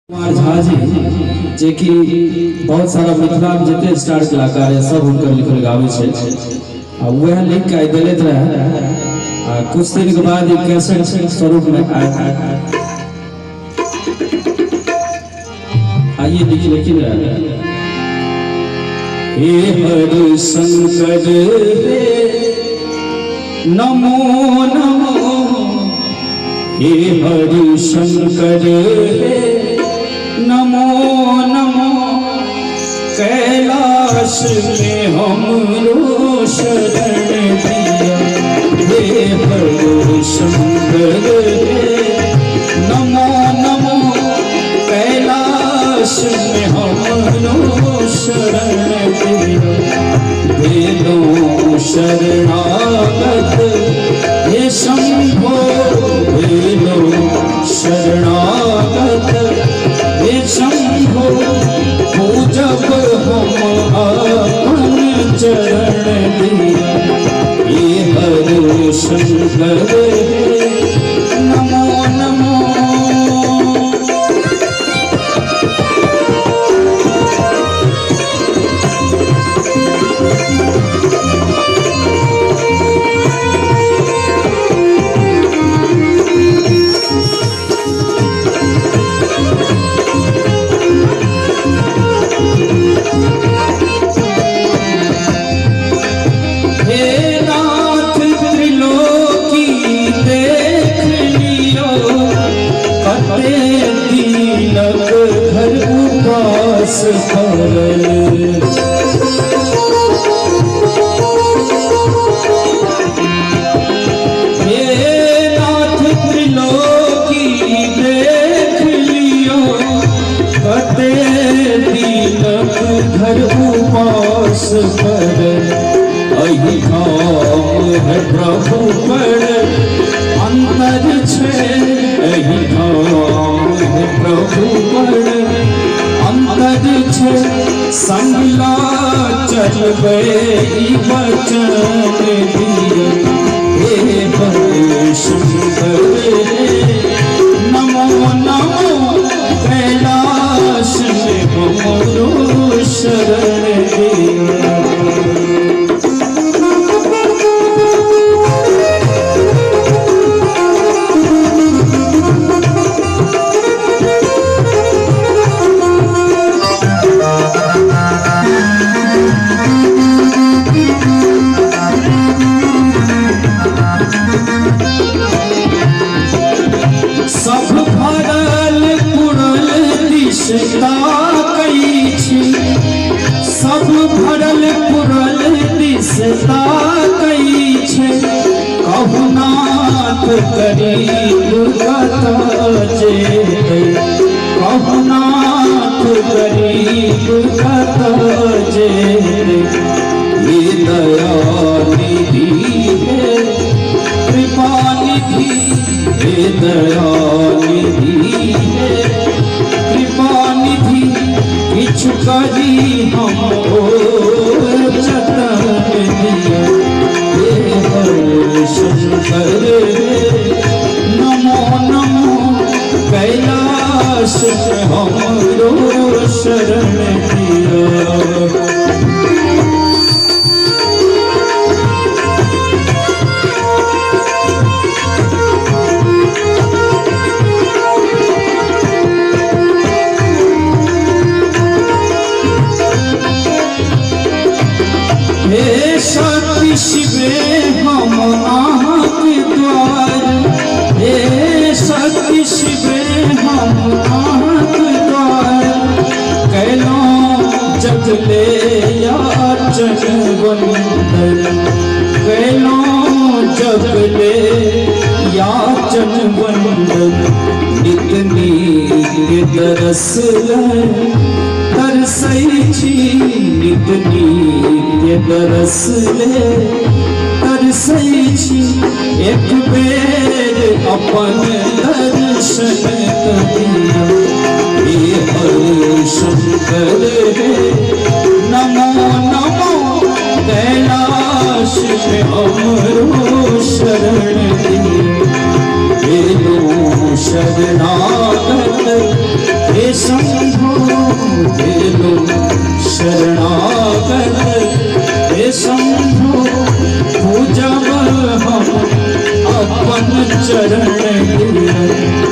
झा जी जे कि बहुत सारा मिथिला में जितने स्टार कलाकार है सब उनकर लिखल गावे छे आ वह लिख के देले रहे आ कुछ दिन के बाद एक कैसेट स्वरूप में आइए लिख लेकिन हे हर शंकर नमो नमो हे हर शंकर नमो नमो कैलाश में हमरो शरण दिया हे हर शंकर नमो नमो कैलाश में हमरो शरण दिया वेदों शरणागत हे शंभो वेदों शरणागत हे शंभो पूजब हम अपन चरण दिया हे हर शंकर नमो नमो घर उपास पर अहि काम है प्रभु पर अंतर छे अहि काम है प्रभु पर अंतर छे संगला चलबे बचन दिए हे हर शंकर नमो नमो कैलाश में हमरो शरण दिया सब भरल पुरल दिशता कई छी सब भरल पुरल दिशता कई छे कहुनाथ गरीब कथा जे कहुनाथ गरीब कथा जे ये दया निधि है कृपा निधि हे दया निधि है कृपा निधि किछु करी हमको जतन दिया हे हर शंकर नमो नमो कैलाश हमरो शरण दिया हे शक्ति शिवे हम आके द्वार हे शक्ति शिवे हम आके द्वार कैलो जगले याचन वंदन कैलो जगले याचन वंदन नित नित्य दरस तरसई छी नित नित्य दरस ले तरसई छी एक बेर अपन दर्शन दिया हे हर शंकर नमो नमो कैलाश में हमरो शरण दिया हे शरणागत हे देलो शरणागत हे शंभो पूजब हम अपन चरण गिर